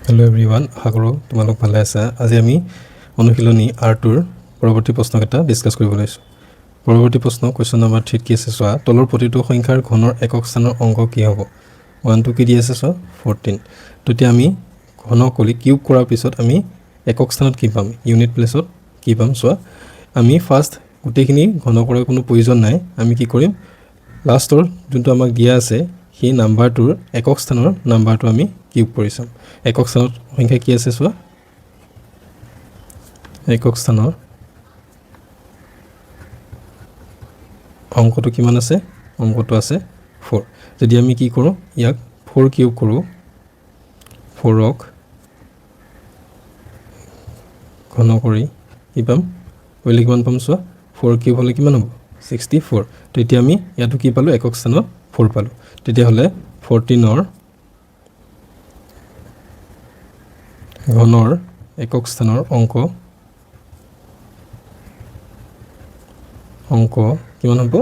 hello everyone आशा करो तुम्हारा ভালে আছে আজি আমি অনুশীলনী R2 পৰৱৰ্তী প্ৰশ্নকেইটা ডিসকাস কৰিব লৈছো পৰৱৰ্তী প্ৰশ্ন কোৱেশ্চন নম্বৰ 3 কি আছে চোৱা তলৰ প্ৰতিটো সংখ্যাৰ ঘনৰ একক স্থানৰ অংক কি হ'ব 1 2 কি দি আছে চোৱা 14 তেতিয়া আমি ঘন কৰি কিউব কৰাৰ পিছত আমি একক স্থানত কি পাম ইউনিট প্লেছত কি পাম চোৱা আমি ফাৰ্স্ট গোটেইখিনি ঘন কৰাৰ কোনো প্ৰয়োজন নাই আমি কি কৰিম লাষ্টৰ যোনটো আমাক দিয়া আছে সেই নাম্বাৰটোৰ একক স্থানৰ নাম্বাৰটো আমি কিউব কৰি চাম একক স্থানৰ সংখ্যা কি আছে চোৱা একক স্থানৰ অংকটো কিমান আছে অংকটো আছে 4 যদি আমি কি কৰো ইয়াক 4 কিউব কৰো 4ক ঘন কৰি কি পাম ওইলে কিমান পাম চোৱা 4 কিউব হলে কিমান হ'ব 64 তেতিয়া আমি ইয়াটো কি পালো একক স্থানত 4 পালো তেতিয়া হলে 14 ৰ ঘনৰ একক স্থানৰ অংক কিমান হ'ব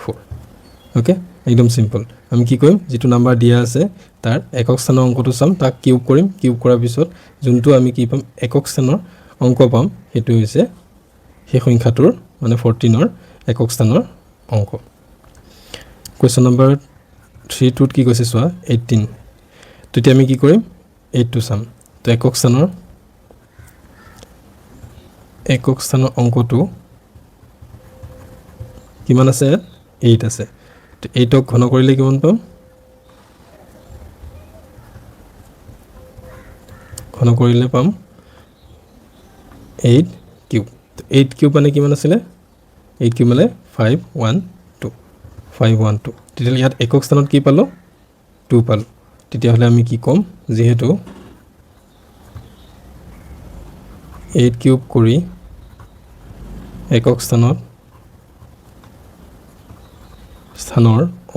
4 ওকে একদম সিম্পল আমি কি কৰিম যেটো নাম্বাৰ দিয়া আছে তাৰ একক স্থানৰ অংকটো চাম তাক কিউব কৰিম কিউব কৰাৰ পিছত যোনটো আমি কি পাম একক স্থানৰ অংক পাম হেতু হৈছে সেই সংখ্যাটোৰ মানে 14 ৰ একক স্থানৰ অংক কোৱেশ্চন নম্বৰ 3 টুত কি কৈছে চোৱা 18 তেতিয়া আমি কি কৰিম 8 টো চাম তো একক স্থানৰ অংকটো কিমান আছে 8 আছে তো 8ক ঘন কৰিলে কিমান পাম ঘন কৰিলে পাম 8 কিউব তো 8 কিউব মানে কিমান আছিল 8 কিউব মানে 512 তেতিয়া ইয়াত একক স্থানত কি পালো 2 পালো তেতিয়া হলে আমি কি কম যেহেতু 8 কিউব কৰি একক স্থানৰ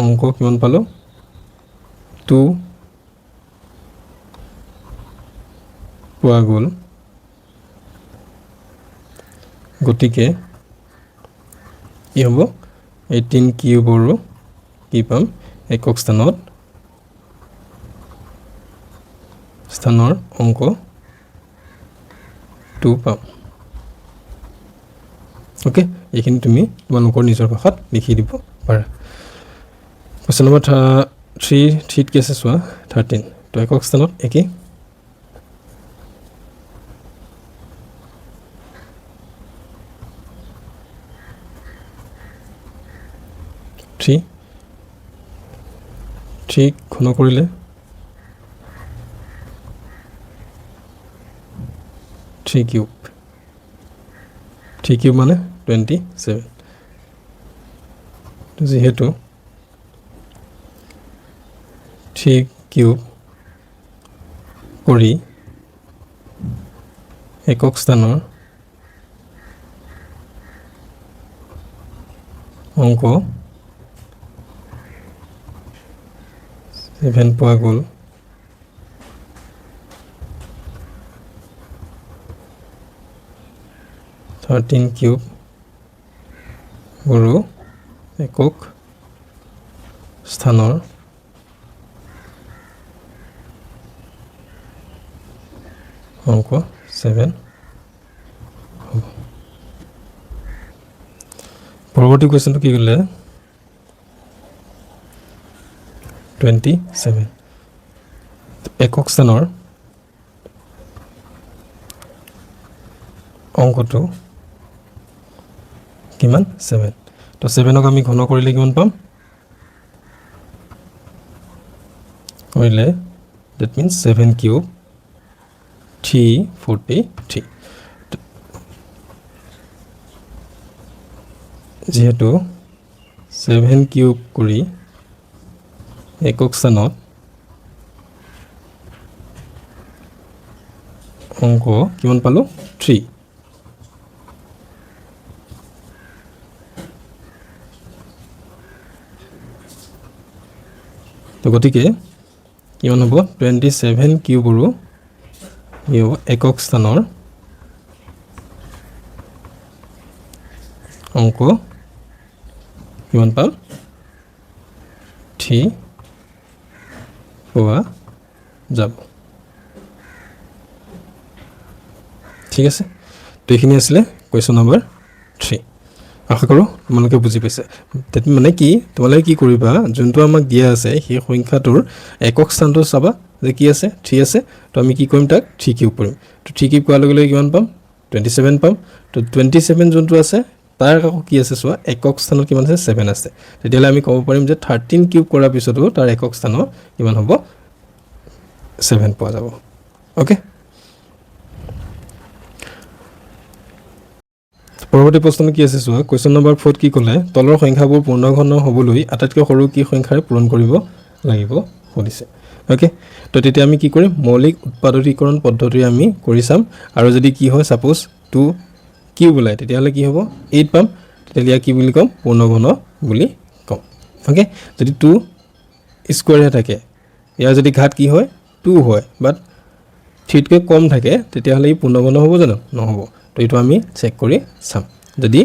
অংক কিমান পালো 2 পোৱা গল গতিকে কি হ'ব 18 কিউবৰ কি পাম একক স্থানৰ অংক 2 পাম ওকে এইখিনি তুমি তোমালোকৰ নিজৰ ভাষাত লিখি দিব পাৰা কোৱেশ্চন নম্বৰ 3 ঠিক কি আছে চোৱা 13 তো একক স্থানত একে 3 ঘন কৰিলে 3 কিউব মানে 27 তো যেহেতু 3 কিউব কৰি একক স্থানৰ অংক 7 পোৱা গল কিউব গৰু একক স্থানৰ অংক 7 পৰৱৰ্তী কোৱেশ্চনটো কি কৰিলে 27 একক স্থানৰ অংকটো কিমান 7 তো 7ক আমি ঘন কৰিলে কিমান পাম কৰিলে that means 7 কিউব 343 যেহেতু 7 কিউব কৰি একক স্থানত অংক কিমান পালো 3 তো গতিকে কিমান হ'ব 27 কিউবৰো ইও একক স্থানৰ অংক কিমান পাম 3 পোৱা যাব ঠিক আছে তো এইখিনি আছিলে কুৱেশ্যন নম্বৰ 3 আশা কৰোঁ তোমালোকে বুজি পাইছা মানে কি তোমালোকে কি কৰিবা যোনটো আমাক দিয়া আছে সেই সংখ্যাটোৰ একক স্থানটো চাবা যে কি আছে 3 আছে তো আমি কি কৰিম তাক 3 কিউব কৰিম তো 3 কিউব কৰাৰ লগে লগে কিমান পাম 27 পাম তো 27 যোনটো আছে তাৰ আকৌ কি আছে চোৱা একক স্থানত কিমান আছে 7 আছে তেতিয়াহ'লে আমি ক'ব পাৰিম যে 13 কিউব কৰাৰ পিছতো তাৰ একক স্থানত কিমান হ'ব 7 পোৱা যাব ওকে পৰৱৰ্তী প্ৰশ্ন কি আছে চোৱা কুৱেশ্যন নম্বৰ 4 কি ক'লে তলৰ সংখ্যাবোৰ পূৰ্ণঘন হ'বলৈ আটাইতকৈ সৰু কি সংখ্যাৰে পূৰণ কৰিব লাগিব সুধিছে ওকে তো তেতিয়া আমি কি কৰিম মৌলিক উৎপাদকীকৰণ পদ্ধতি আমি কৰি চাম আৰু যদি কি হয় সাপোজ 2 কিউব ওলায় তেতিয়াহ'লে কি হ'ব 8 পাম তেতিয়াহ'লে কি বুলি ক'ম পূৰ্ণঘন বুলি ক'ম ওকে যদি 2 স্কোৱাৰহে থাকে ইয়াৰ যদি ঘাত কি হয় 2 হয় বাট 3 তকৈ কম থাকে তেতিয়াহ'লে ই পূৰ্ণঘন হ'ব জানো নহ'ব তো এইটো আমি চেক কৰি চাম যদি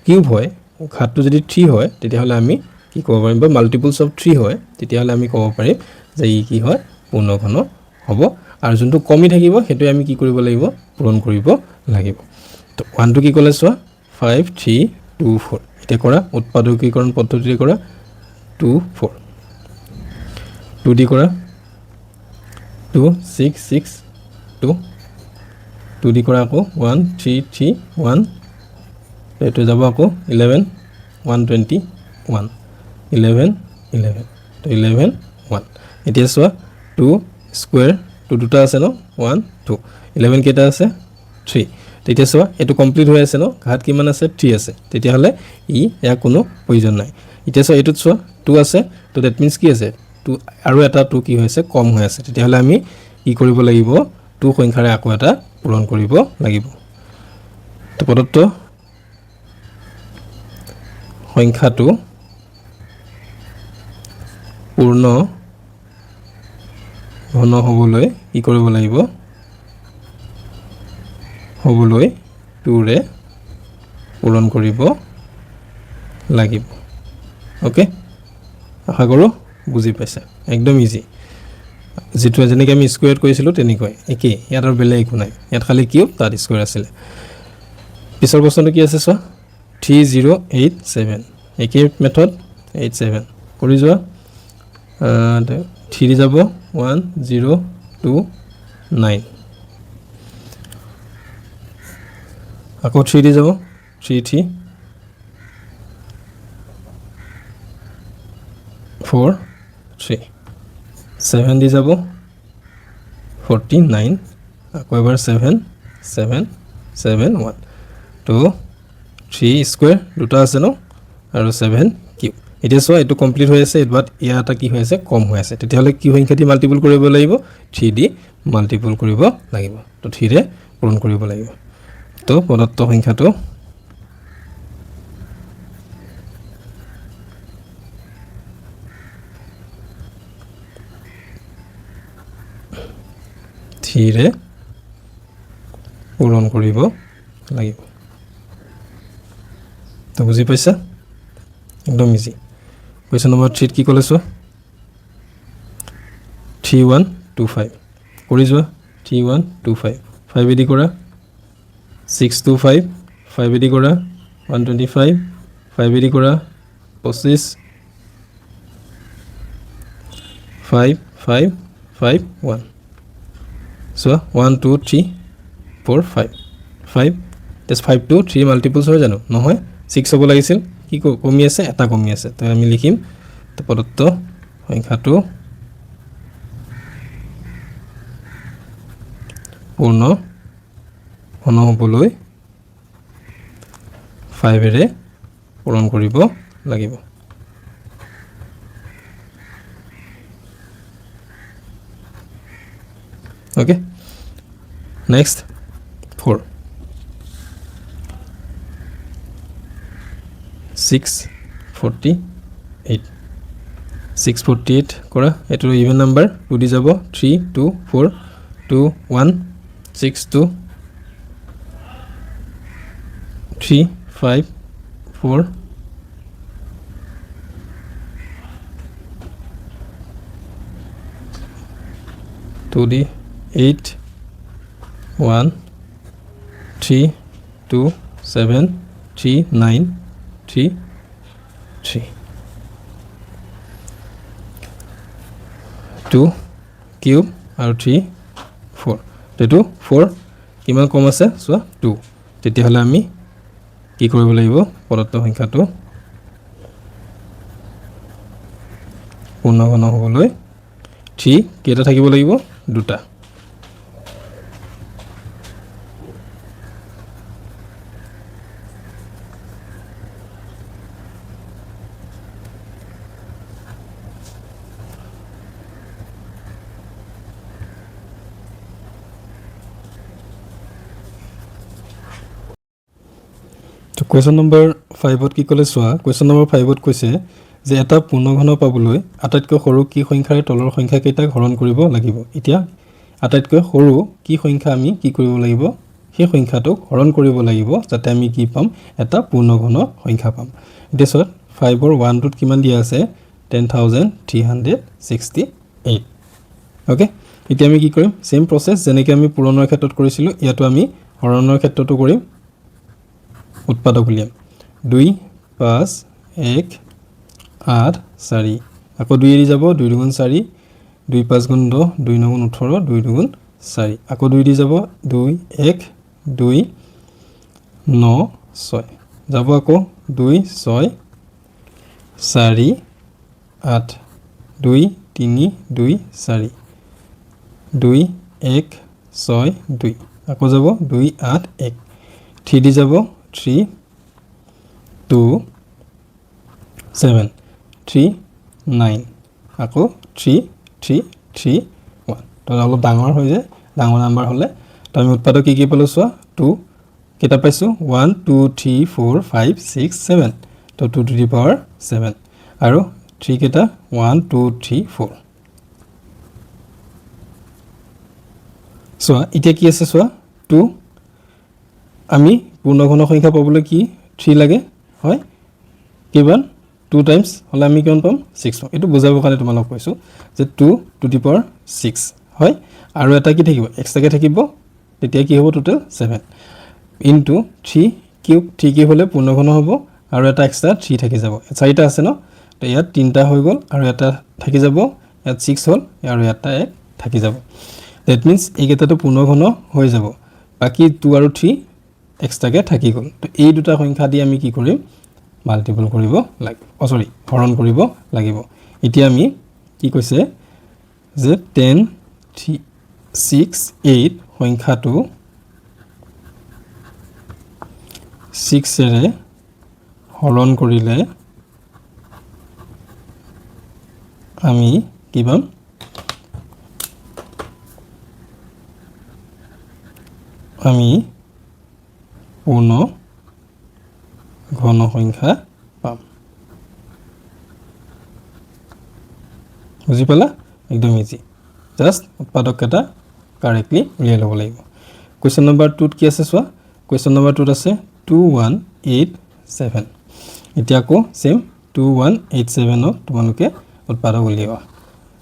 কিউব হয় ঘাতটো যদি 3 হয় তেতিয়াহ'লে আমি কি ক'ব পাৰিম বা মাল্টিপলছ অফ 3 হয় তেতিয়াহ'লে আমি ক'ব পাৰিম যে ই কি হয় পূৰ্ণঘন হ'ব আৰু যোনটো কমি থাকিব সেইটো আমি কি কৰিব লাগিব পূৰণ কৰিব লাগিব তো 1 টো কি ক'লে চোৱা 5 3 2 4 এটা কৰা উৎপাদকীকৰণ পদ্ধতিৰে কৰা 2 4 2 দি কৰা 2 6 6 2 2 দি কৰা আকৌ 1 3 3 1 এইটো যাব আকৌ 11 121 11 11 তো 11 1 এতিয়া চোৱা 2 স্কোৱাৰ 2 দুটা আছে ন 1 2 11 কেইটা আছে 3 তেতিয়া চোৱা এইটো কমপ্লিট হৈ আছে ন ঘাত কিমান আছে 3 আছে তেতিয়াহ'লে ই ইয়াৰ কোনো প্ৰয়োজন নাই এতিয়া চোৱা এইটোত চোৱা 2 আছে তো ডেট মিন্স কি আছে 2 আৰু এটা 2 কি হৈছে কম হৈ আছে তেতিয়াহ'লে আমি কি কৰিব লাগিব 2 সংখ্যাৰে আকৌ এটা পূৰণ কৰিব লাগিব তো প্ৰদত্ত সংখ্যাটো পূৰ্ণ ঘন হ'বলৈ কি কৰিব লাগিব হ'বলৈ 2 ৰে পূৰণ কৰিব লাগিব ওকে আশা কৰোঁ বুজি পাইছা একদম ইজি যেটো যেনেকৈ আমি স্কোয়াৰ কৰিছিলোঁ তেনেকৈ একেই ইয়াত আৰু বেলেগ একো নাই ইয়াত খালি কিউব তাত স্কোয়াৰ আছিলে পিছৰ প্ৰশ্নটো কি আছে চোৱা 3087 একেই মেথড 87 কৰি যোৱা 3 যাব 1029 আকৌ 3 দি যাব 3 3 4 3 7 দি যাব 49 আকৌ এবাৰ 7 7 7 1 তো 3 স্কোয়াৰ দুটা আছে ন আৰু 7 কিউব এতিয়া চোৱা এইটো কমপ্লিট হৈ আছে বাট ইয়াত কি হৈ আছে কম হৈ আছে তেতিয়াহ'লে কি সংখ্যা দি মাল্টিপল কৰিব লাগিব 3 দি মাল্টিপল কৰিব লাগিব তো 3 ৰে পূৰণ কৰিব লাগিব তো প্ৰদত্ত সংখ্যাটো ৰে পূৰণ কৰিব লাগিব তো বুজি পাইছা একদম ইজি কুৱেশ্যন নম্বৰ 3 কি ক'লে চোৱা 3125 কৰি যোৱা 3125 5 এডি কৰা 625 5 এডি কৰা 125 5 এডি কৰা 25 5 5 5 1 চোৱা 1 2 3 4 5 5 তেজ 5 to 3 মাল্টিপলছ হয় জানো নহয় 6 হ'ব লাগিছিল কি কমি আছে এটা কমি আছে তো আমি লিখিম তো প্ৰদত্ত সংখ্যাটো পূৰ্ণ ঘন হ'বলৈ 5 ৰে পূৰণ কৰিব লাগিব ওকে নেক্সট 4 648 648 কৰা এটো ইভেন নাম্বাৰ 2 দি যাব 3 2 4 2 1 6 2 3 5 4 2 দি 8 1 3 2 7 3 9 3 3 2 কিউব আৰু 3 4 তেটো 4 কিমান কম আছে চোৱা 2 তেতিয়াহ'লে আমি কি কৰিব লাগিব প্ৰদত্ত সংখ্যাটো পূৰ্ণঘন হ'বলৈ 3 কেইটা থাকিব লাগিব দুটা কুৱেশ্যন নম্বৰ 5ত কি ক'লে চোৱা কুৱেশ্যন নম্বৰ 5ত কৈছে যে এটা পূৰ্ণঘন পাবলৈ আটাইতকৈ সৰু কি সংখ্যাৰে তলৰ সংখ্যাকেইটাক হৰণ কৰিব লাগিব এতিয়া আটাইতকৈ সৰু কি সংখ্যা আমি কি কৰিব লাগিব সেই সংখ্যাটোক হৰণ কৰিব লাগিব যাতে আমি কি পাম এটা পূৰ্ণঘন সংখ্যা পাম এতিয়া চোৱা 5ৰ 1টোত কিমান দিয়া আছে 10368 ওকে এতিয়া আমি কি কৰিম সেম প্ৰসেস যেনেকৈ আমি পূৰণৰ ক্ষেত্ৰত কৰিছিলো ইয়াতো আমি হৰণৰ ক্ষেত্ৰতো কৰিম উৎপাদক উলিয়াম 2 5 1 8 4 আকৌ 2 এৰি যাব 2 দুগুণ 4 2 5 গুণ 10 2 9 গুণ 18 2 দুগুণ 4 আকৌ 2 দি যাব 2 1 2 9 6 যাব আকৌ 2 6 4 8 2 3 2 4 2 1 6 2 আকৌ যাব 2 8 1 3 দি যাব 3 2 7 3 9 আকৌ 3 3 3 1 তো অলপ ডাঙৰ হৈ যায় ডাঙৰ নাম্বাৰ হলে তো আমি উৎপাদক কি পালো চোৱা 2 কেটা পাইছো 1 2 3 4 5 6 7 তো 2 to the power 7 আৰু 3 কেটা 1 2 3 4 চোৱা এতিয়া কি আছে চোৱা 2 আমি পূৰ্ণঘন সংখ্যা পাবলৈ কি 3 লাগে হয় কিমান 2 টাইমছ হলে আমি কিমান পাম 6 পাম এটো বুজাবৰ কাৰণে তোমালোক কৈছো যে 2 to the power 6 হয় আৰু এটা কি থাকিব এক্সট্ৰাকে থাকিব তেতিয়া কি হ'ব টোটাল 7 ইনটু 3 কিউব 3 কি হলে পূৰ্ণঘন হ'ব আৰু এটা এক্সট্ৰা 3 থাকি যাব চাৰিটা আছে ন তো ইয়াত তিনটা হৈ গল আৰু এটা থাকি যাব ইয়াত 6 হল আৰু এটা এক থাকি যাব দ্যাট মিন্স এইকেইটাটো পূৰ্ণঘন হৈ যাব বাকি 2 আৰু 3 এক্সট্ৰাকে থাকি গল তো এই দুটা সংখ্যা দি আমি কি কৰিম মাল্টিপল কৰিব লাগিব সৰি হৰণ কৰিব লাগিব এতিয়া আমি কি কৈছে যে 10 6 8 সংখ্যাটো 6 এৰে হৰণ কৰিলে আমি কি পাম আমি পূৰ্ণ ঘন সংখ্যা পাম বুজি পালা একদম ইজি জাস্ট উৎপাদক এটা কাৰেক্টলি উলিয়াই ল'ব লাগিব কোৱেশ্চন নম্বৰ 2 ত কি আছে চোৱা কোৱেশ্চন নম্বৰ 2 ত আছে 2187 এতিয়া আকৌ সেম 2187 ক তোমালোকে উৎপাদক উলিয়াবা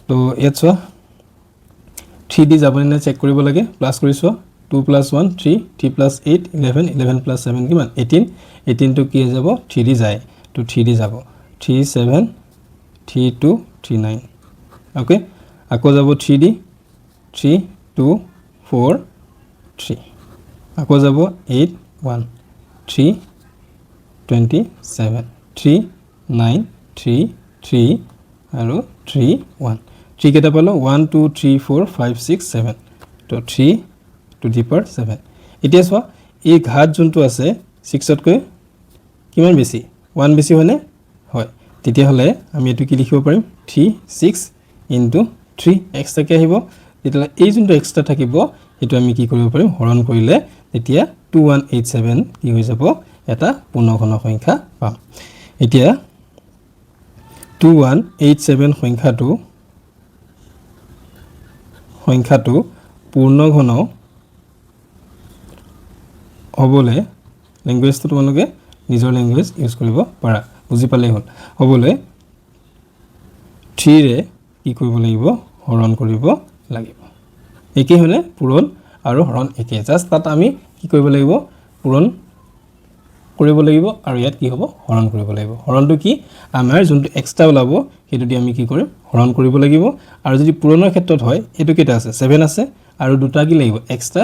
তো ইয়াত চোৱা 3 দি যাবনে না চেক কৰিব লাগে প্লাস কৰি চোৱা 2 plus 1 3 3 plus 8 11 11 plus 7 কিমান 18 18 to কি যাব 3 দি যায় তো 3 দি যাব 3 7 3 2 3 9 ওকে আকৌ যাব 3 দি 3 2 4 3 আকৌ যাব 8 1 3 27 3 9 3 3 আৰু 3 1 3 কেটা পালো 1 2 3 4 5 6 7 তো 3 to the power 7 এতিয়া চোৱা এই ঘাত যোনটো আছে 6 তকৈ কিমান বেছি 1 বেছি হয়নে হয় তেতিয়া হলে আমি এটো কি লিখিব পাৰিম 3 6 into 3 এক্সট্ৰা কে আহিব তেতিয়া এই যোনটো এক্সট্ৰা থাকিব এটো আমি কি কৰিব পাৰিম হৰণ কৰিলে তেতিয়া 2187 কি হৈ যাব এটা পূৰ্ণঘন সংখ্যা পাম এতিয়া 2187 সংখ্যাটো পূৰ্ণঘন হবলে ল্যাঙ্গুৱেজটো তোমালোকে নিজৰ ল্যাঙ্গুৱেজ ইউজ কৰিব পাৰা বুজি পালে হল হবলে 3 ৰে কি কৰিব লাগিব হৰণ কৰিব লাগিব একে হলে পূৰণ আৰু হৰণ একে জাস্ট তাত আমি কি কৰিব লাগিব পূৰণ কৰিব লাগিব আৰু ইয়াত কি হ'ব হৰণ কৰিব লাগিব হৰণটো কি আমাৰ যোনটো এক্সট্ৰা ওলাব সেইটো দি আমি কি কৰিম হৰণ কৰিব লাগিব আৰু যদি পূৰণৰ ক্ষেত্ৰত হয় এটো কেটা আছে 7 আছে আৰু দুটা কি লাগিব এক্সট্ৰা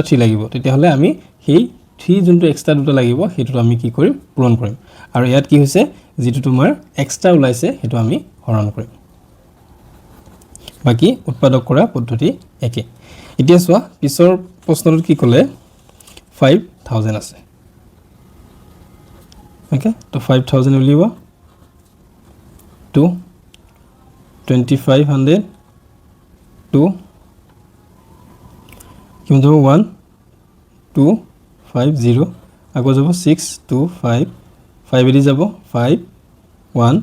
3 লাগিব তেতিয়াহলে আমি সেই 3 যোনটো এক্সট্ৰা দুটা লাগিব সেইটো আমি কি কৰিম পূৰণ কৰিম আৰু ইয়াত কি হৈছে যেটো তোমাৰ এক্সট্ৰা ওলাইছে সেইটো আমি হৰণ কৰিম বাকি উৎপাদক কৰা পদ্ধতি একে এতিয়া চোৱা পিছৰ প্ৰশ্নটোত কি ক'লে 5000 আছে okay তো 5000 উলিব 2 2500 2 কিমান যাব 1 2 5 0 আকৌ যাব 6 2 5 5 এদি যাব 5 1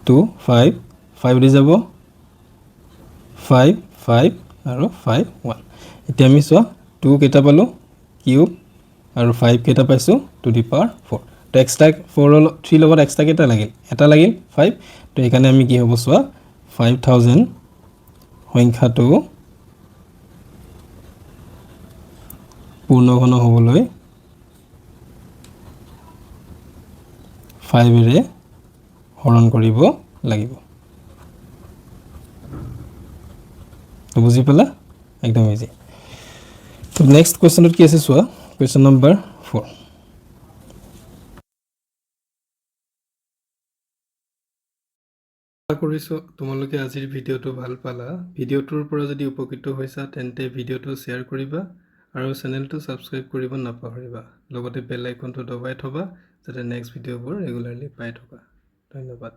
2 5 5 এদি যাব 5 5 আৰু 5 1 এতিয়া আমি চোৱা 2 কেটা পালো কিউব আৰু 5 কেটা পাইছো টু দি পাৱাৰ 4 তো এক্সট্ৰা 4 3 লগত এক্সট্ৰা কেটা লাগিল এটা লাগিল 5 তো এখানে আমি কি হ'ব চোৱা 5000 সংখ্যাটো পূৰ্ণঘন হ'বলৈ 5 এৰে হৰণ কৰিব লাগিব তো বুজি পালা একদম ইজি তো নেক্সট কোৱেশ্চনত কি আছে চোৱা কোৱেশ্চন নম্বৰ 4 আশা কৰিছো তোমালোকে আজিৰ ভিডিওটো ভাল পালা ভিডিওটোৰ পৰা যদি উপকৃত হৈছা তেন্তে ভিডিওটো শেয়াৰ কৰিবা আৰু চেনেলটো সাবস্ক্ৰাইব কৰিব নাপাহৰিবা লগতে বেল আইকনটো দবাই থবা যাতে নেক্সট ভিডিওবোৰ ৰেগুলাৰলি পাই থকা ধন্যবাদ